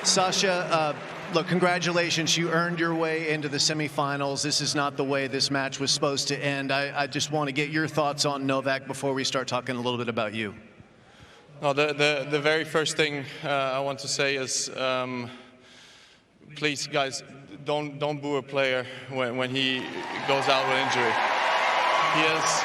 Sasha, look, congratulations. You earned your way into the semifinals. This is not the way this match was supposed to end. I just want to get your thoughts on Novak before we start talking a little bit about you. No, the very first thing I want to say is, please, guys, don't boo a player when he goes out with injury. He is.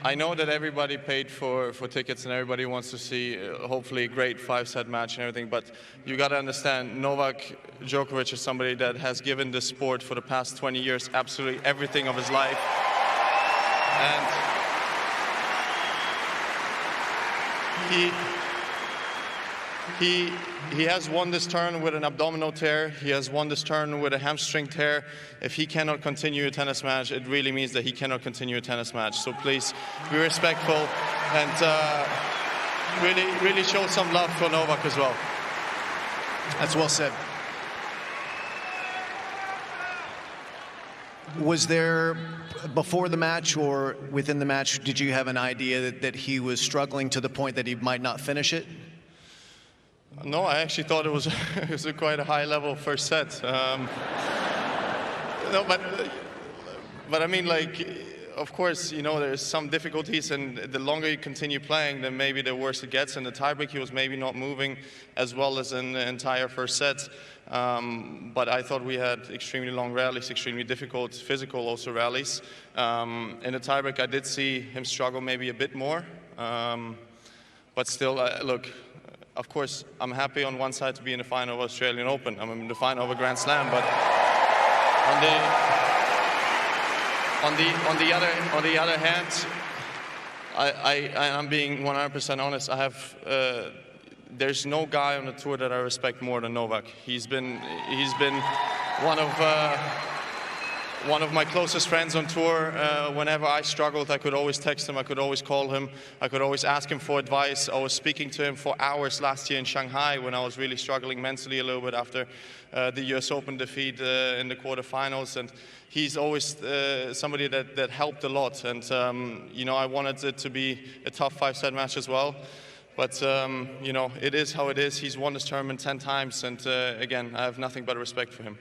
I know that everybody paid for tickets and everybody wants to see hopefully a great 5-set match and everything, but you got to understand, Novak Djokovic is somebody that has given the sport for the past 20 years absolutely everything of his life. And he has won this turn with an abdominal tear. He has won this turn with a hamstring tear. If he cannot continue a tennis match, it really means that he cannot continue a tennis match. So please be respectful and really show some love for Novak as well. That's well said. Was there, before the match or within the match, did you have an idea that he was struggling to the point that he might not finish it? No, I actually thought it was quite a high level first set. No, but I mean, like, of course, you know, there's some difficulties, and the longer you continue playing, then maybe the worse it gets. In the tiebreak, he was maybe not moving as well as in the entire first set. But I thought we had extremely long rallies, extremely difficult physical also rallies. In the tiebreak, I did see him struggle maybe a bit more. But still, look, of course, I'm happy on one side to be in the final of Australian Open. I'm in the final of a Grand Slam, but on the other hand, I'm being 100% honest. I have there's no guy on the tour that I respect more than Novak. He's been one of my closest friends on tour. Whenever I struggled, I could always text him, I could always call him, I could always ask him for advice. I was speaking to him for hours last year in Shanghai when I was really struggling mentally a little bit after the US Open defeat in the quarterfinals. And he's always somebody that helped a lot. And, you know, I wanted it to be a tough 5-set match as well. But, you know, it is how it is. He's won this tournament 10 times. And, again, I have nothing but respect for him.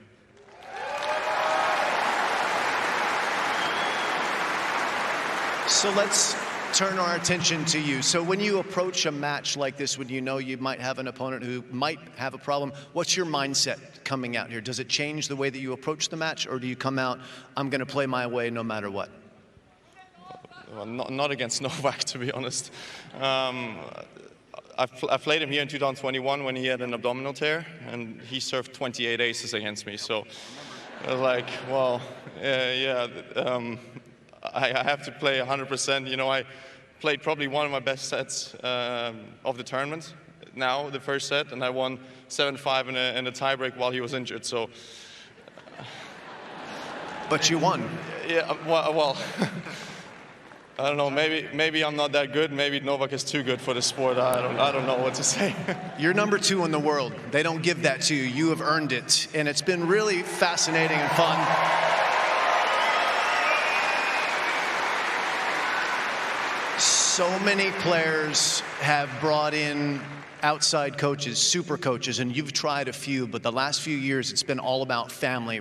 So let's turn our attention to you. So when you approach a match like this, when you know you might have an opponent who might have a problem, what's your mindset coming out here? Does it change the way that you approach the match, or do you come out, I'm going to play my way no matter what? Well, not against Novak, to be honest. I played him here in 2021 when he had an abdominal tear, and he served 28 aces against me. So I was like, well, I have to play 100%. You know, I played probably one of my best sets of the tournament. Now, the first set, and I won 7-5 in a tiebreak while he was injured. So, but you won. Yeah. Well, I don't know. Maybe I'm not that good. Maybe Novak is too good for the sport. I don't know what to say. You're number 2 in the world. They don't give that to you. You have earned it, and it's been really fascinating and fun. So many players have brought in outside coaches, super coaches, and you've tried a few, but the last few years it's been all about family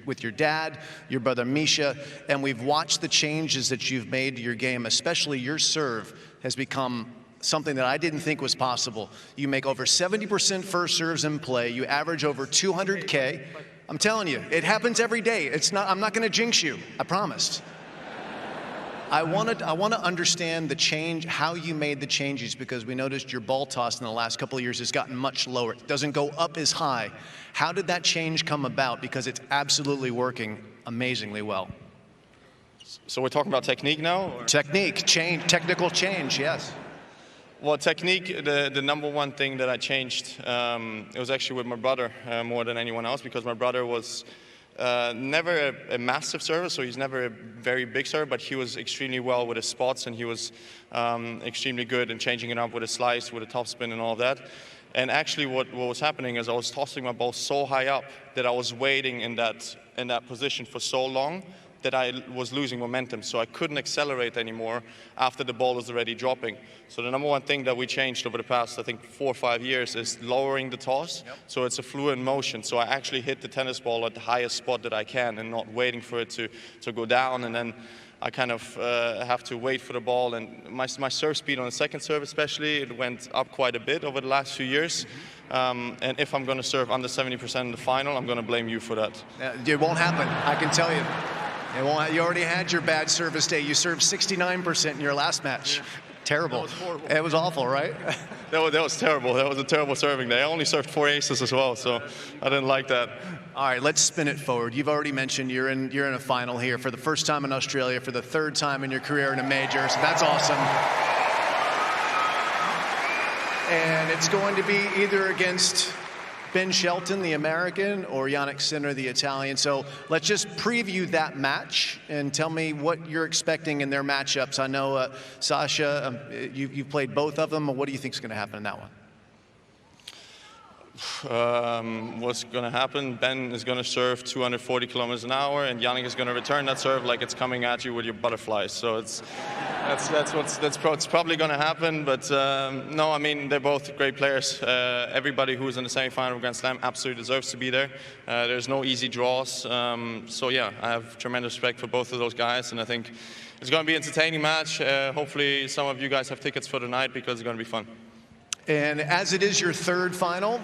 with your dad, your brother Misha, and we've watched the changes that you've made to your game, especially your serve has become something that I didn't think was possible. You make over 70% first serves in play, you average over 200K. I'm telling you, it happens every day. I'm not going to jinx you, I promised. I want to understand the change, how you made the changes, because we noticed your ball toss in the last couple of years has gotten much lower. It doesn't go up as high. How did that change come about? Because it's absolutely working amazingly well. So we're talking about technique now? Or? Technique, change, technical change, yes. Well, technique, the number one thing that I changed, it was actually with my brother more than anyone else, because my brother was never a massive server, so he's never a very big server, but he was extremely well with his spots, and he was extremely good in changing it up with a slice, with a topspin and all that. And actually what was happening is I was tossing my ball so high up that I was waiting in that position for so long that I was losing momentum, so I couldn't accelerate anymore after the ball was already dropping. So the number one thing that we changed over the past, I think, 4 or 5 years is lowering the toss. Yep. So it's a fluid motion. So I actually hit the tennis ball at the highest spot that I can and not waiting for it to go down, and then I kind of have to wait for the ball. And my serve speed on the second serve especially, it went up quite a bit over the last few years. And if I'm going to serve under 70% in the final, I'm going to blame you for that. It won't happen, I can tell you. It won't, you already had your bad service day. You served 69% in your last match. Yeah. Terrible. That was horrible. It was awful, right? That was terrible. That was a terrible serving day. I only served 4 aces as well, so I didn't like that. All right, let's spin it forward. You've already mentioned you're in a final here for the first time in Australia, for the 3rd time in your career in a major, so that's awesome. And it's going to be either against Ben Shelton, the American, or Jannik Sinner, the Italian. So let's just preview that match and tell me what you're expecting in their matchups. I know, Sasha, you've played both of them. What do you think is going to happen in that one? What's going to happen? Ben is going to serve 240 kilometers an hour, and Jannik is going to return that serve like it's coming at you with your butterflies. So that's probably going to happen. But no, I mean, they're both great players. Everybody who's in the semifinal of Grand Slam absolutely deserves to be there. There's no easy draws. So yeah, I have tremendous respect for both of those guys, and I think it's going to be an entertaining match. Hopefully, some of you guys have tickets for tonight because it's going to be fun. And as it is your 3rd final,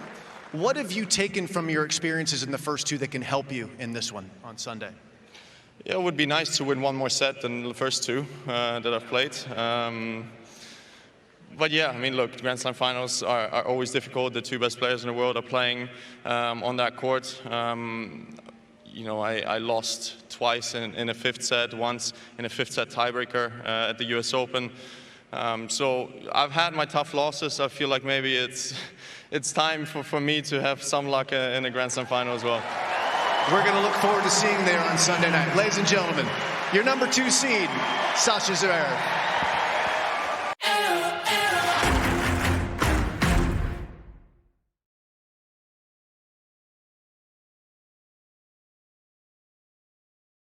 what have you taken from your experiences in the first 2 that can help you in this one on Sunday? Yeah, it would be nice to win one more set than the first 2 that I've played. But yeah, I mean, look, Grand Slam finals are always difficult. The 2 best players in the world are playing on that court. You know, I lost twice in a 5th set, once in a 5th set tiebreaker at the US Open. So I've had my tough losses. I feel like maybe it's time for me to have some luck in the Grand Slam final as well. We're going to look forward to seeing there on Sunday night. Ladies and gentlemen, your number 2 seed, Sasha Zverev.